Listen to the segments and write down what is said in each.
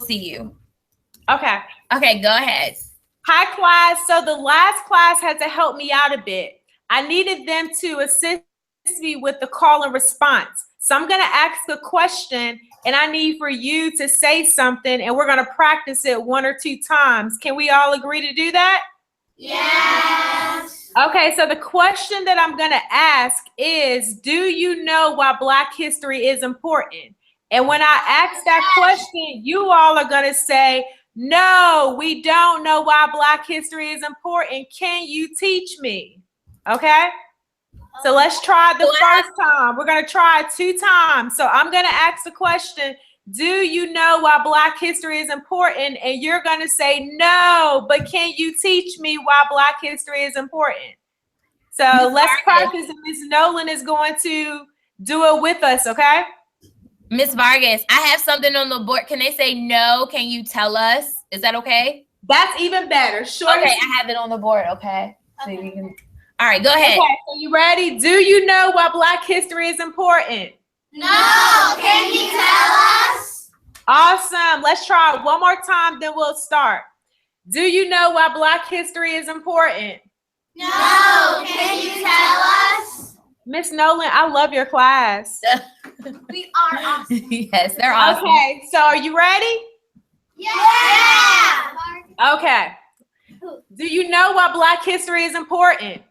see you. Okay. Okay, go ahead. Hi, class. So the last class had to help me out a bit. I needed them to assist me with the call and response. So I'm going to ask a question, and I need for you to say something, and we're going to practice it 1 or 2 times. Can we all agree to do that? Yes. Okay, so the question that I'm going to ask is, do you know why Black history is important? And when I ask that question, you all are going to say, no, we don't know why Black history is important. Can you teach me? Okay? So let's try the first time. We're going to try it 2 times. So I'm going to ask the question, do you know why Black history is important? And you're going to say no, but can you teach me why Black history is important? So let's practice, and Ms. Nowlin is going to do it with us, okay? Miss Vargas, I have something on the board. Can they say no? Can you tell us? Is that okay? That's even better. Sure. Okay, I have it on the board. Okay. So you can. All right, go ahead. Okay, so you ready? Do you know why Black history is important? No, can you tell us? Awesome. Let's try it one more time, then we'll start. Do you know why Black history is important? No, can you tell us? Miss Nowlin, I love your class. We are awesome. Yes, they're awesome. Okay, so are you ready? Yeah. Okay. Do you know why Black history is important?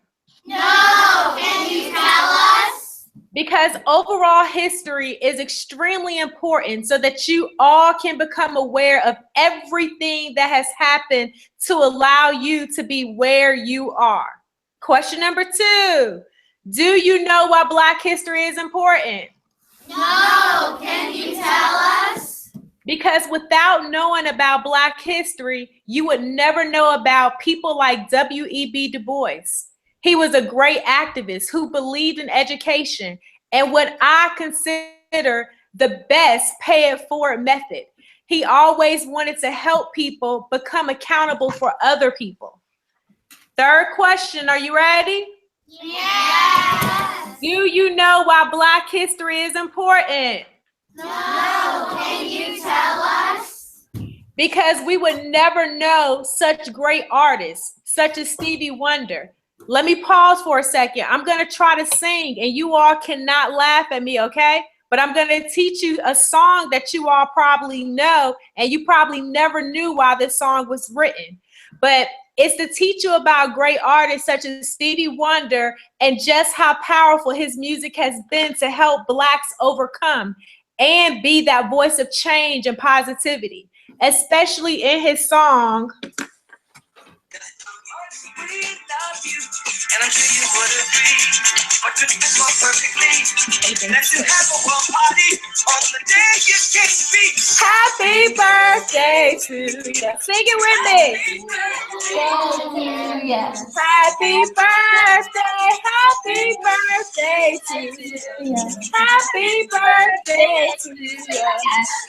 No, can you tell us? Because overall history is extremely important so that you all can become aware of everything that has happened to allow you to be where you are. Question number 2. Do you know why Black history is important? No, can you tell us? Because without knowing about Black history, you would never know about people like W.E.B. Du Bois. He was a great activist who believed in education and what I consider the best pay it forward method. He always wanted to help people become accountable for other people. Third question, are you ready? Yes. Do you know why Black history is important? No, can you tell us? Because we would never know such great artists, such as Stevie Wonder. Let me pause for a second. I'm going to try to sing, and you all cannot laugh at me, okay? But I'm going to teach you a song that you all probably know, and you probably never knew why this song was written. But it's to teach you about great artists such as Stevie Wonder and just how powerful his music has been to help Blacks overcome and be that voice of change and positivity, especially in his song. We love you, and I'm sure you would agree. But could fit more perfectly. Let's just have a world party on the day you came to me. Happy birthday to you. Sing it with me. Happy birthday to you. Happy birthday to you.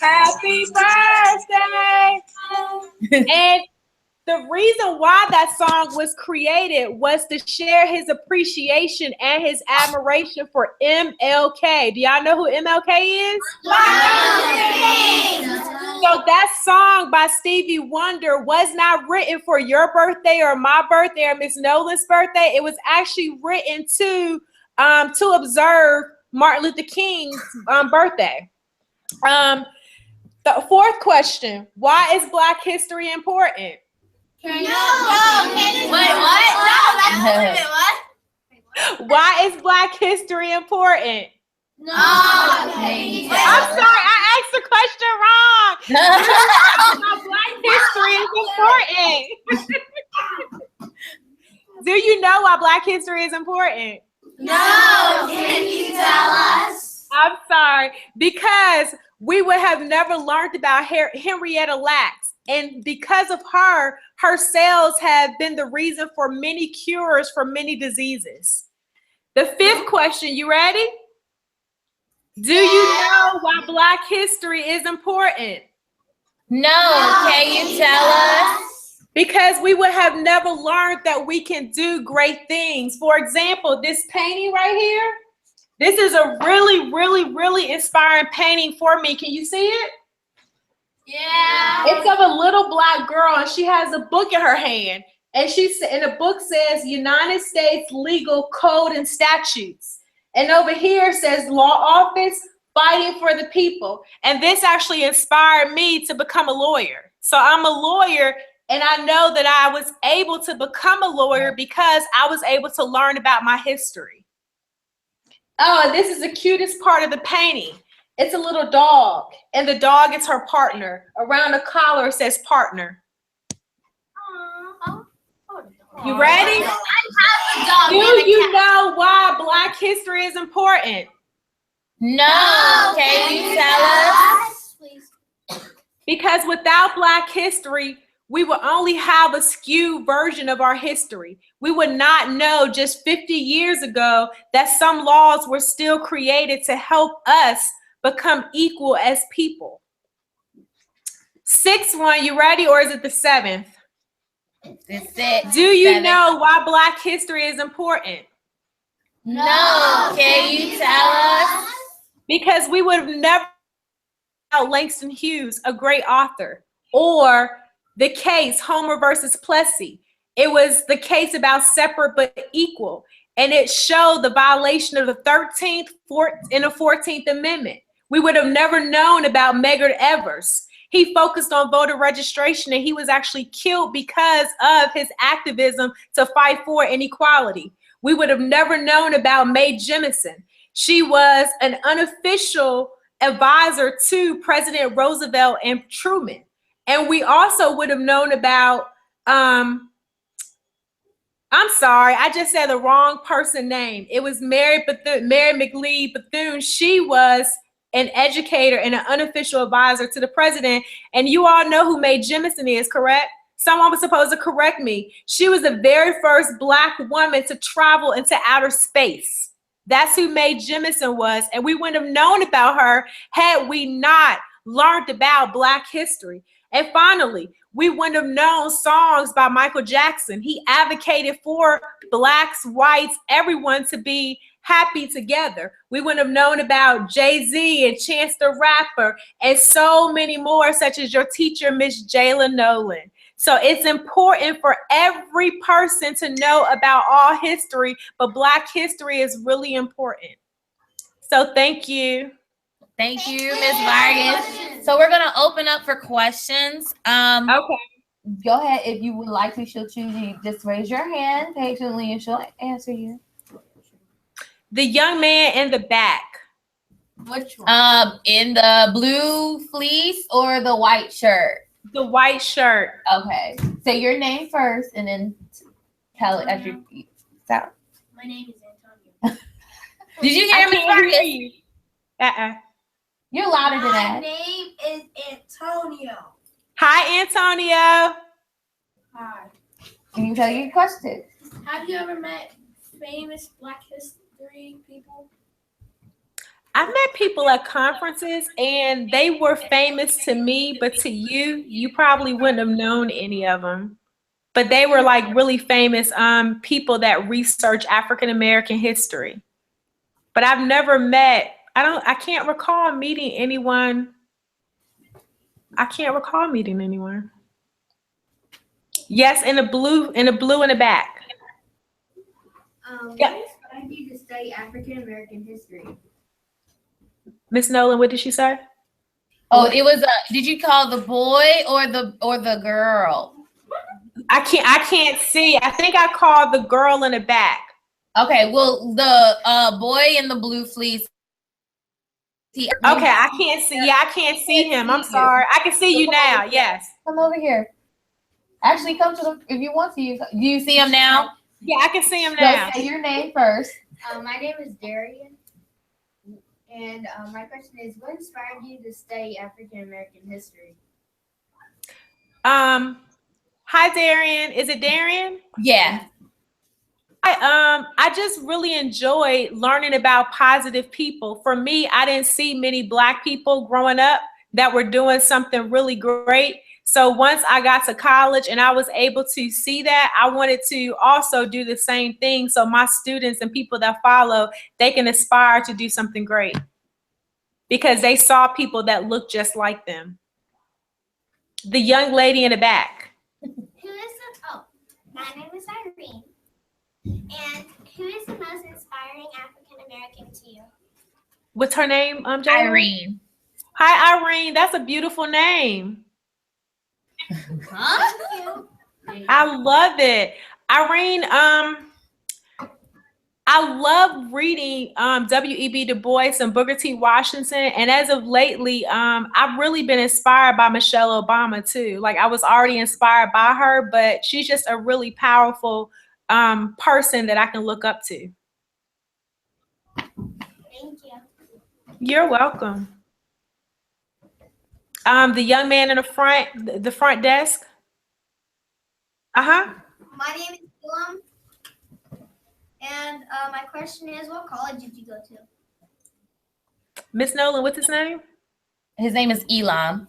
Happy birthday. And the reason why that song was created was to share his appreciation and his admiration for MLK. Do y'all know who MLK is? So that song by Stevie Wonder was not written for your birthday or my birthday or Miss Nolan's birthday. It was actually written to observe Martin Luther King's birthday. The fourth question, why is Black history important? Can you wait, what? No, that's what? Why is Black history important? No, can you tell I'm us? sorry, I asked the question wrong. Why Black history is important. Do you know why Black history is important? No, can you tell us? I'm sorry, because we would have never learned about Henrietta Lacks. And because of her cells have been the reason for many cures for many diseases. The fifth question, you ready? Do you know why Black history is important? No, can you tell us? Because we would have never learned that we can do great things. For example, this painting right here, this is a really, really, really inspiring painting for me. Can you see it? Yeah. Black girl, and she has a book in her hand. And and the book says United States Legal Code and Statutes. And over here says Law Office, Fighting for the People. And this actually inspired me to become a lawyer. So I'm a lawyer, and I know that I was able to become a lawyer because I was able to learn about my history. Oh, and this is the cutest part of the painting. It's a little dog, and the dog is her partner. Around the collar it says partner. You ready? Do you know why Black history is important? No. Can you tell us? Because without Black history, we will only have a skewed version of our history. We would not know just 50 years ago that some laws were still created to help us become equal as people. Sixth one, you ready, or is it the seventh? It's it. Do you know why Black history is important? No. Can you tell us? Because we would have never known Langston Hughes, a great author, or the case Homer versus Plessy. It was the case about separate but equal, and it showed the violation of the 13th and the 14th Amendment. We would have never known about Medgar Evers. He focused on voter registration, and he was actually killed because of his activism to fight for inequality. We would have never known about Mae Jemison. She was an unofficial advisor to President Roosevelt and Truman. And we also would have known about, I'm sorry, I just said the wrong person name. It was Mary McLeod Bethune. She was an educator and an unofficial advisor to the president. And you all know who Mae Jemison is, correct? Someone was supposed to correct me. She was the very first Black woman to travel into outer space. That's who Mae Jemison was. And we wouldn't have known about her had we not learned about Black history. And finally, we wouldn't have known songs by Michael Jackson. He advocated for Blacks, whites, everyone to be happy together. We wouldn't have known about Jay-Z and Chance the Rapper and so many more, such as your teacher, Miss Jayla Nowlin. So it's important for every person to know about all history, but Black history is really important. So thank you. Thank you, Ms. Vargas. So we're gonna open up for questions. Okay. Go ahead if you would like to. She'll choose you. Just raise your hand patiently, and she'll answer you. The young man in the back. Which one? In the blue fleece or the white shirt? The white shirt. Okay. Say your name first, and then tell it as you sound. My name is Antonio. Did you hear me, Vargas? You're louder than that. My name is Antonio. Hi, Antonio. Hi. Can you tell your question? Have you ever met famous Black history people? I've met people at conferences, and they were famous to me, but to you, you probably wouldn't have known any of them. But they were like really famous people that research African American history. But I've never met. I can't recall meeting anyone. I can't recall meeting anyone. Yes, in the blue in the back. Yeah. What inspired you to study African American history? Miss Nolan, what did she say? Oh, it was did you call the boy or the girl? I can't see. I think I called the girl in the back. Okay, well, the boy in the blue fleece. Okay, I can't see. Yeah, I can't see him. I'm sorry. I can see you now. Yes. Come over here. Actually, come to the if you want to. Do you see him now? Yeah, I can see him now. So say your name first. My name is Darian. And my question is, what inspired you to study African American history? Hi, Darian. Is it Darian? Yeah. I just really enjoyed learning about positive people. For me, I didn't see many Black people growing up that were doing something really great. So once I got to college and I was able to see that, I wanted to also do the same thing so my students and people that follow, they can aspire to do something great because they saw people that looked just like them. The young lady in the back. My name is Irene. And who is the most inspiring African American to you? What's her name, Jayla? Irene. Hi, Irene. That's a beautiful name. Huh? I love it. Irene, I love reading W.E.B. Du Bois and Booker T. Washington. And as of lately, I've really been inspired by Michelle Obama too. Like I was already inspired by her, but she's just a really powerful person that I can look up to. Thank you. You're welcome. The young man in the front desk. Uh-huh. My name is Elam. And my question is, what college did you go to? Miss Nowlin, what's his name? His name is Elam.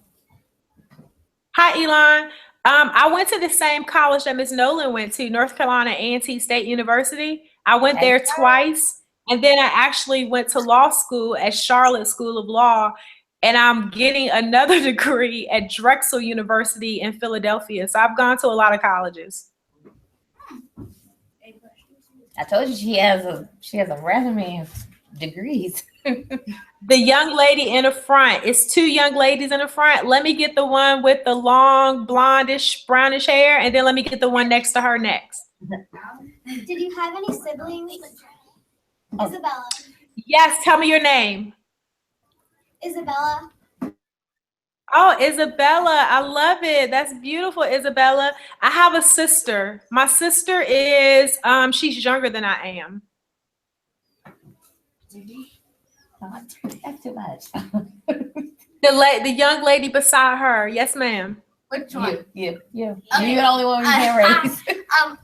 Hi, Elon. I went to the same college that Miss Nowlin went to, North Carolina A&T State University. I went there twice, and then I actually went to law school at Charlotte School of Law, and I'm getting another degree at Drexel University in Philadelphia. So I've gone to a lot of colleges. I told you she has a resume of degrees. The young lady in the front. It's two young ladies in the front. Let me get the one with the long blondish brownish hair, and then let me get the one next to her next. Did you have any siblings? Isabella. Yes, tell me your name. Isabella. Oh, Isabella. I love it. That's beautiful, Isabella. I have a sister. My sister is she's younger than I am. That's too much. The young lady beside her. Yes, ma'am. Which one? You. Okay. You're the only one we can't raise.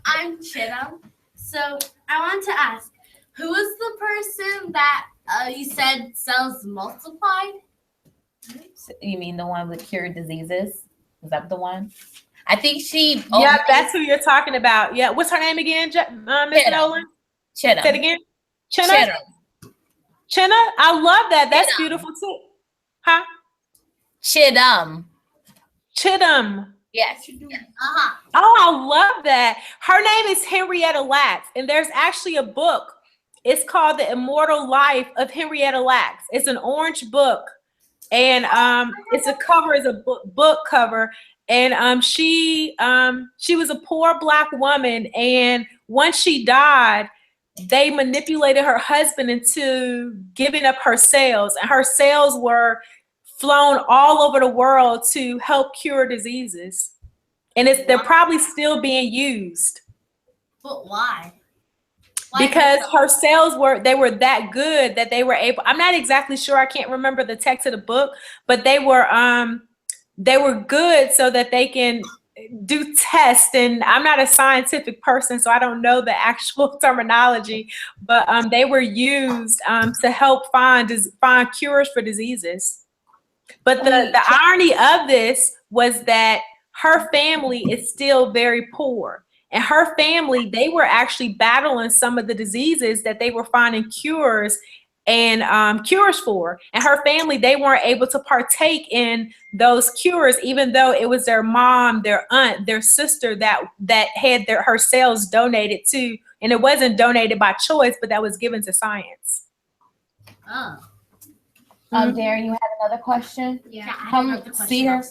I'm Chidam. So I want to ask, who is the person that you said cells multiplied? You mean the one with cured diseases? Is that the one? I think she. Yeah, that's who you're talking about. Yeah. What's her name again, Miss Nowlin? Chidam. Say it again. Chenna? Chenna? I love that. That's Chidam. beautiful too. Huh? Chidam. Chidam. Yes. Uh-huh. Oh, I love that. Her name is Henrietta Lacks, and there's actually a book. It's called The Immortal Life of Henrietta Lacks. It's an orange book, and it's a cover, is a book cover, and she was a poor Black woman, and once she died, they manipulated her husband into giving up her cells, and her cells were flown all over the world to help cure diseases. And they're probably still being used. But why? Because her cells were that good that they were able, I'm not exactly sure, I can't remember the text of the book, but they were good so that they can do tests. And I'm not a scientific person, so I don't know the actual terminology, but they were used to help find cures for diseases. But the irony of this was that her family is still very poor. And her family, they were actually battling some of the diseases that they were finding cures for. And her family, they weren't able to partake in those cures, even though it was their mom, their aunt, their sister that had her cells donated to. And it wasn't donated by choice, but that was given to science. Oh. Darren, you have another question? Yeah. Come see her.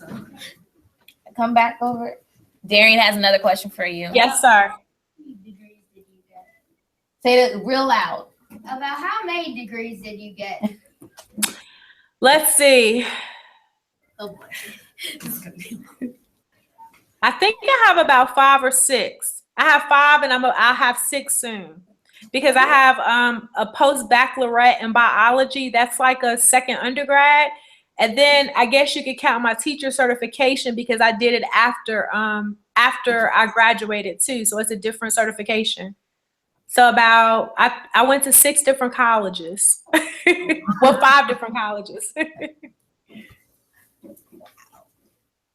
Come back over. Darian has another question for you. Yes, sir. How many degrees did you get? Say it real loud. About how many degrees did you get? Let's see. Oh boy. I think I have about 5 or 6. I have 5 and I'll have 6 soon. Because I have a post-baccalaureate in biology. That's like a second undergrad. And then I guess you could count my teacher certification because I did it after I graduated too. So it's a different certification. So I went to 6 different colleges. Well, 5 different colleges.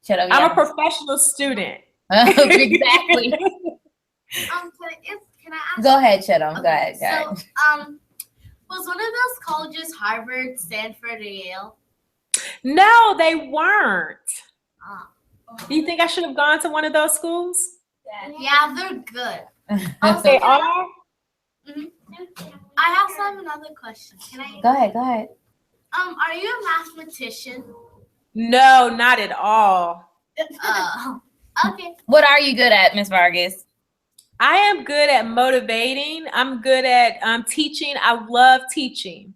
I'm a professional student. Exactly. Can I ask? Go ahead, Chidam. Go ahead. So, was one of those colleges Harvard, Stanford, or Yale? No, they weren't. Do you think I should have gone to one of those schools? Yeah, they're good. They are? I also have another question. Can I? Go ahead. Are you a mathematician? No, not at all. Okay. What are you good at, Miss Vargas? I am good at motivating. I'm good at teaching. I love teaching.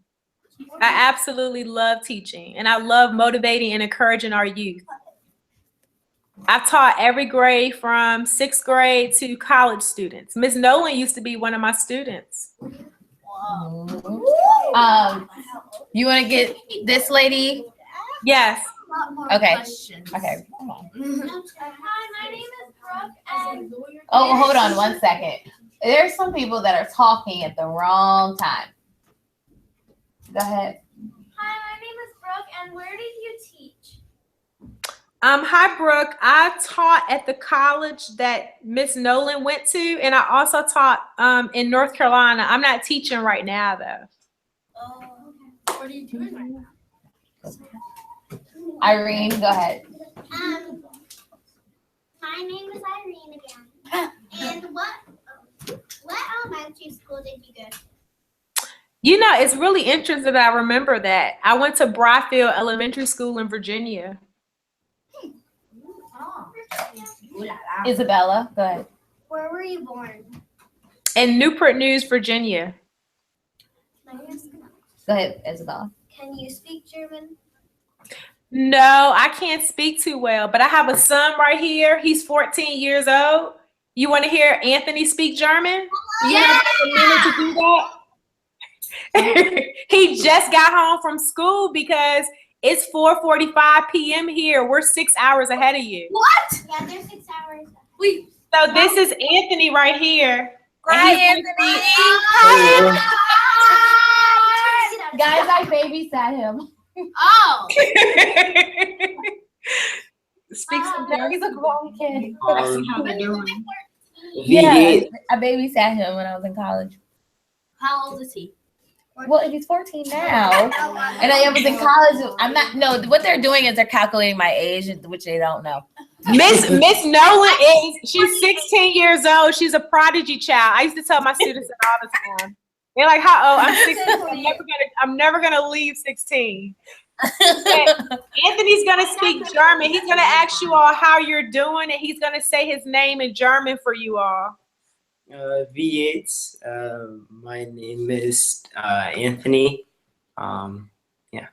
I absolutely love teaching, and I love motivating and encouraging our youth. I've taught every grade from 6th grade to college students. Miss Nowlin used to be one of my students. You want to get this lady? Yes. A lot more Okay. questions. Okay. Hi, my name is Brooke, and Oh, hold on 1 second. There's some people that are talking at the wrong time. Go ahead. hi, my name is Brooke, and where did you teach? Hi, Brooke. I taught at the college that Miss Nowlin went to, and I also taught in North Carolina. I'm not teaching right now, though. What are you doing right now? Irene, go ahead. My name is Irene again. And what elementary school did you go to? You know, it's really interesting that I remember that. I went to Bryfield Elementary School in Virginia. Isabella, go ahead. Where were you born? In Newport News, Virginia. Can I ask- Go ahead, Isabella. Can you speak German? No, I can't speak too well, but I have a son right here. He's 14 years old. You want to hear Anthony speak German? You have a minute to do that? He just got home from school because it's 4:45 p.m. here. We're 6 hours ahead of you. What? Yeah, there's 6 hours. Wait. So this is Anthony right here. Hi, And Anthony. Guys, I babysat him. Oh. Speak some No, he's a grown kid. How they doing? Yeah, I babysat him when I was in college. How old is he? Well, he's 14 now. And I was in college. No, what they're doing is they're calculating my age, which they don't know. Miss Nowlin she's 16 years old. She's a prodigy child. I used to tell my students that all the time. They're like, how old? I'm 16. I'm never gonna leave 16. Anthony's gonna speak German. He's gonna ask you all how you're doing, and he's gonna say his name in German for you all. Wie geht's? My name is Anthony. Yeah.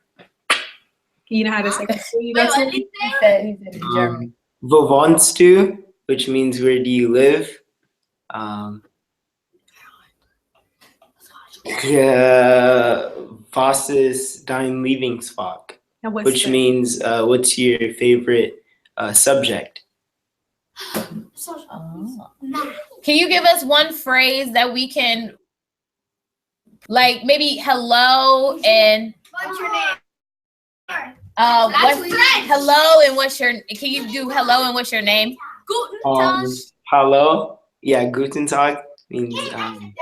You know how to say that? Wait, what did he He say? said he's in German. Wo wohnst du? Which means where do you live? Was ist dein Lieblingsfach? And what's Which the- means what's your favorite subject? Can you give us one phrase that we can, like maybe hello and What's your name? what's That's French. hello and what's your? Can you do hello and what's your name? Guten Tag. Hello? Yeah, guten Tag means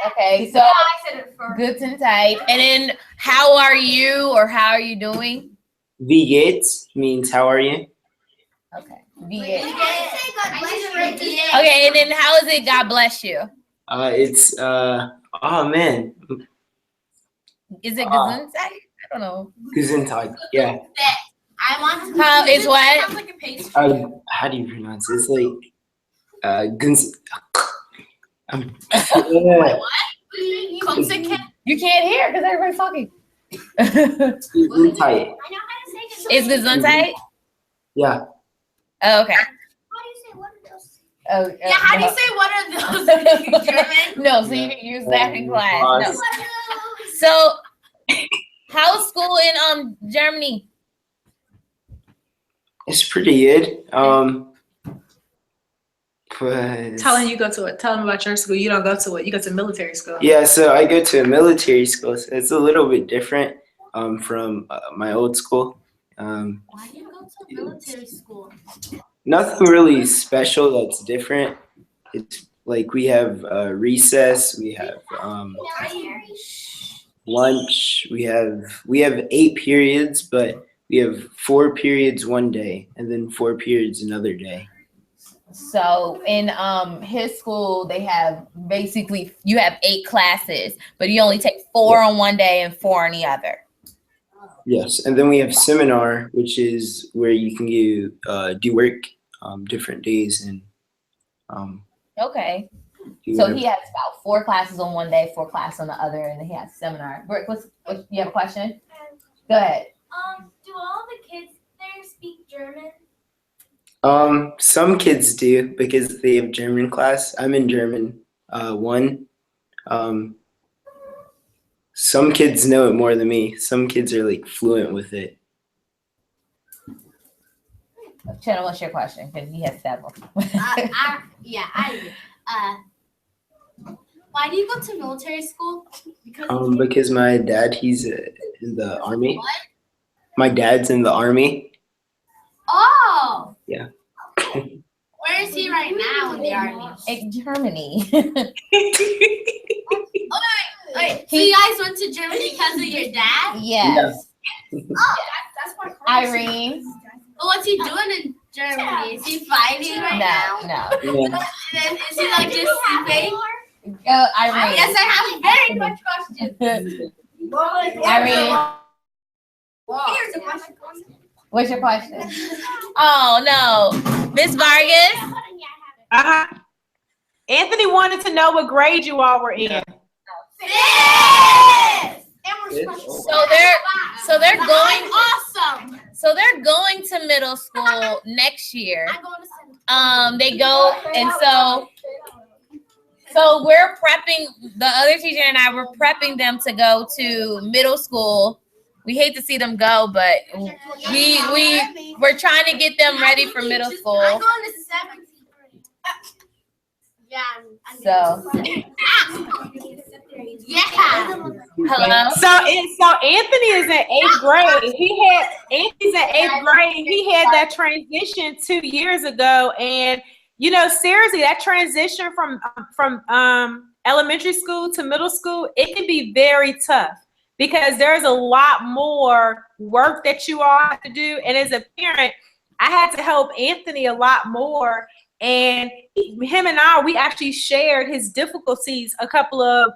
Okay, so I said it first. guten Tag, and then how are you or how are you doing? Wie geht's means how are you? Okay. Okay. Okay, and then how is it? God bless you. It's oh man, Is it Gesundheit? I don't know. guten Tag. Yeah. I want to. How is what? Sounds like a pastry. How do you pronounce it? It's like guns. Yeah. Komsiken? You can't hear because everybody's talking. Gesundheit. I know how to say Is Gesundheit? Yeah. Oh, okay. How do you say what are those? Oh, Yeah, how do you say what are those in German? No, so you can use that in class. No. So, how's school in Germany? It's pretty good. But Tell him you go to it. Tell him about your school. You don't go to it. You go to military school. yeah, so I go to a military school. So it's a little bit different from my old school. Why do you go to military school? Nothing really special that's different. It's like we have recess, we have lunch, we have 8 periods, but we have 4 periods one day and then 4 periods another day. So in his school, they have basically you have 8 classes, but you only take 4 on one day and 4 on the other. Yes, and then we have seminar, which is where you can do work different days and Okay. do So whatever. he has about 4 classes on one day, 4 classes on the other, and then he has seminar. Rick, you have a question? Go ahead. Do all the kids there speak German? Some kids do because they have German class. I'm in German 1. Some kids know it more than me. Some kids are like fluent with it. Channel, what's your question? Because he has several. I do. Why do you go to military school? Because my dad, he's in the army. What? My dad's in the army. Oh. Yeah. Where is he right now in the army? In Germany. Wait, so you guys went to Germany because of your dad? Yes. Oh, that's why. Irene. Well, what's he doing in Germany? Is he fighting right now? No. Yeah. And then is he like just sleeping? Irene. Yes, I have very much questions. Irene. Here's a question. What's your question? Oh no, Miss Vargas. Uh-huh. Anthony wanted to know what grade you all were in. Yes! So they're going. Awesome. So they're going to middle school next year. I'm going to They go, and so we're prepping, the other teacher and I were prepping them to go to middle school. We hate to see them go, but we're trying to get them ready for middle I'm school. going to 7th grade. Yeah. So Yeah. hello. So Anthony is in 8th grade. Anthony's in 8th grade. He had that transition 2 years ago, and seriously, that transition from elementary school to middle school, it can be very tough because there's a lot more work that you all have to do. And as a parent, I had to help Anthony a lot more. And him and we actually shared his difficulties a couple of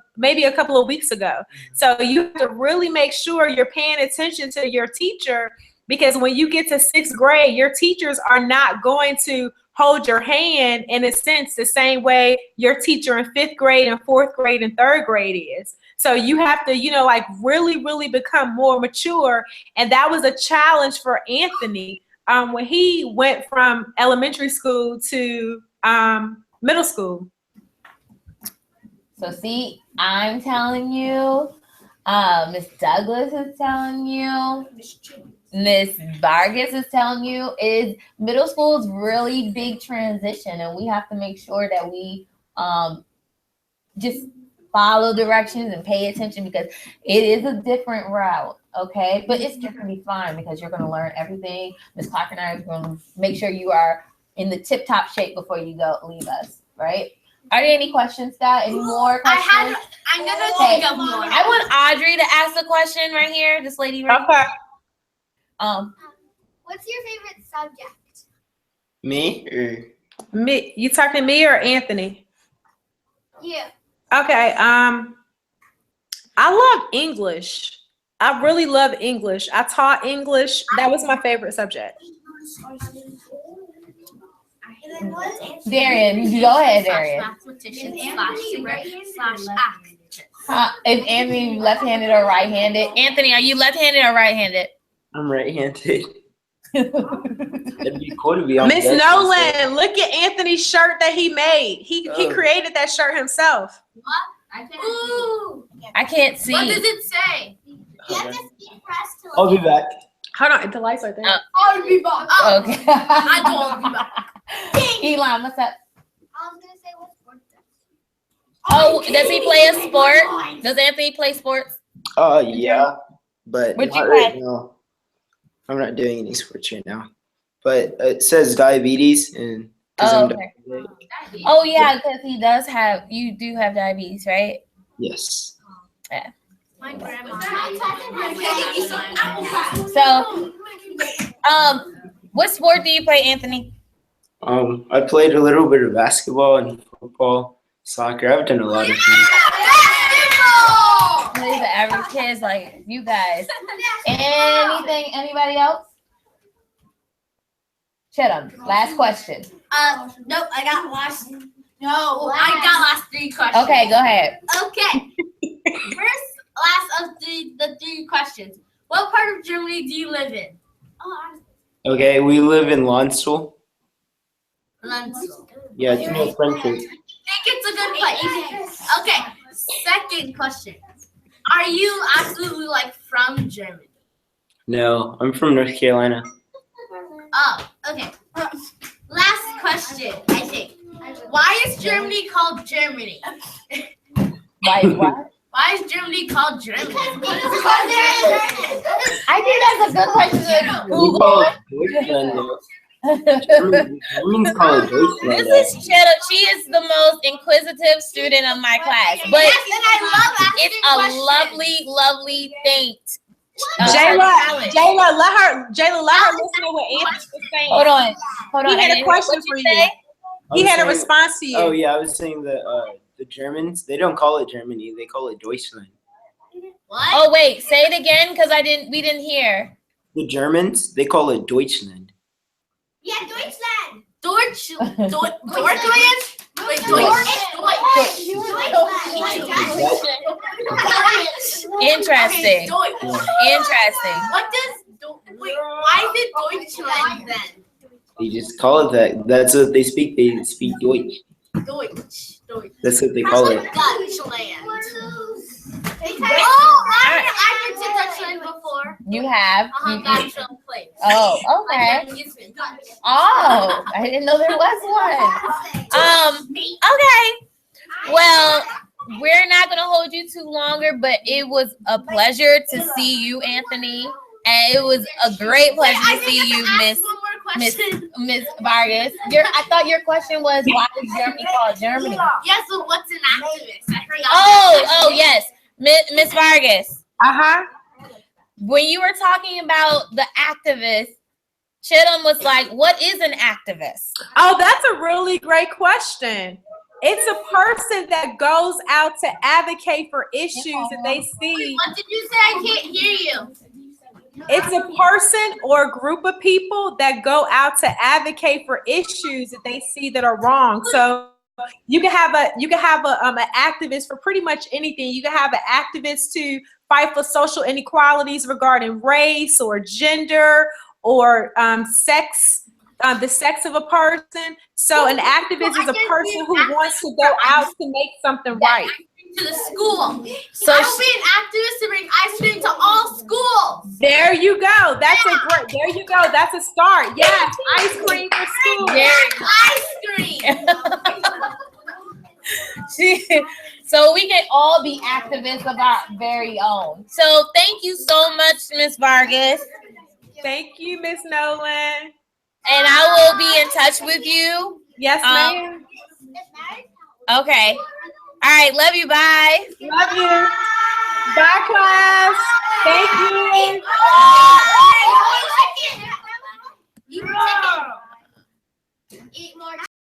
weeks ago. So you have to really make sure you're paying attention to your teacher, because when you get to 6th grade, your teachers are not going to hold your hand in a sense the same way your teacher in 5th grade and 4th grade and 3rd grade is. So you have to, really, really become more mature. And that was a challenge for Anthony when he went from elementary school to middle school. So see, I'm telling you, Miss Douglas is telling you, Miss Vargas is telling you, is middle school is really big transition, and we have to make sure that we just follow directions and pay attention, because it is a different route. Okay, but it's gonna be fine because you're gonna learn everything. Miss Clark and I are gonna make sure you are in the tip-top shape before you leave us, right? Are there any questions, Scott? Any more questions? I'm gonna think of more. I want Audrey to ask a question right here. This lady right Okay. here. What's your favorite subject? Me or Me? You talking to me or Anthony? Yeah. Okay. I love English. I really love English. I taught English. That was my favorite subject. Darian, go ahead, Darian. Mathematician / actor. Is Anthony left-handed or right-handed? Anthony, are you left-handed or right-handed? I'm right-handed. It'd be cool to be on. Miss Nowlin, look at Anthony's shirt that he made. He Oh. created that shirt himself. Ooh. I can't see. What does it say? You have to speak fast to I'll be back. Hold on, the lights right there. I'll be back. Oh, Okay. I don't be back. Elon, what's up? I was gonna say what sport Oh, does he play a sport? Does Anthony play sports? Yeah, but What'd not you right play? now. I'm not doing any sports right now. But it says diabetes, and 'cause Oh, I'm okay. diabetic. Oh yeah, because you do have diabetes, right? Yes. My grandma. So, what sport do you play, Anthony? I played a little bit of basketball and football, soccer. I've done a lot of things. These are average kids like you guys. Anything? Anybody else? Chittum, last question. Nope, I got last. No, I got last 3 questions. Okay, go ahead. Okay. Last of the 3 questions. What part of Germany do you live in? Okay, we live in Landstuhl. Landstuhl. Yeah, it's near Frankfurt. I think it's a good place. Okay. Second question. Are you absolutely like from Germany? No, I'm from North Carolina. Oh, okay. Last question, I think. Why is Germany called Germany? Why what? Why is Germany called Germany? I think that's a good question to We Google. call it Deutschland, though. Germans call it Deutschland. This is Cheddar. She is the most inquisitive student of my class, but Yes, and I love asking it's a questions. lovely thing. Jayla, let her listen to what Anthony was saying. Hold on. He had a question for you. He had a response to you. Oh yeah, I was saying that the Germans, they don't call it Germany, they call it Deutschland. What? Oh wait, say it again because we didn't hear. The Germans, they call it Deutschland. Yeah, Deutschland. Deutschland? Wait, Interesting. Interesting. What does why is it Deutschland then? They just call it that. That's what they speak. They speak Deutsch. Deutsch. That's what they call it. Deutschland. Oh, I've been to Deutschland before. You have. That's a place. Oh, okay. Oh, I didn't know there was one. Okay. Well, we're not gonna hold you too longer, but it was a pleasure to see you, Anthony, and it was a great pleasure to see you, Miss Vargas. I thought your question was why is Germany called Germany? Yes, but what's an activist? I forgot. Oh, yes, Miss Vargas. When you were talking about the activist, Chittum was like, "What is an activist?" Oh, that's a really great question. It's a person that goes out to advocate for issues that they see. What did you say? I can't hear you. It's a person or a group of people that go out to advocate for issues that they see that are wrong. So you can have an activist for pretty much anything. You can have an activist to fight for social inequalities regarding race or gender or sex. The sex of a person. So an activist is a person who wants to go out to make something right. To the school. So I will be an activist to bring ice cream to all schools. There you go. There you go. That's a start. Yes, ice cream for school. Ice cream. So we can all be activists of our very own. So thank you so much, Miss Vargas. Thank you, Miss Nowlin. And I will be in touch with you. Yes, ma'am. Okay. All right. Love you. Bye. Love you. Bye, class. Thank you. You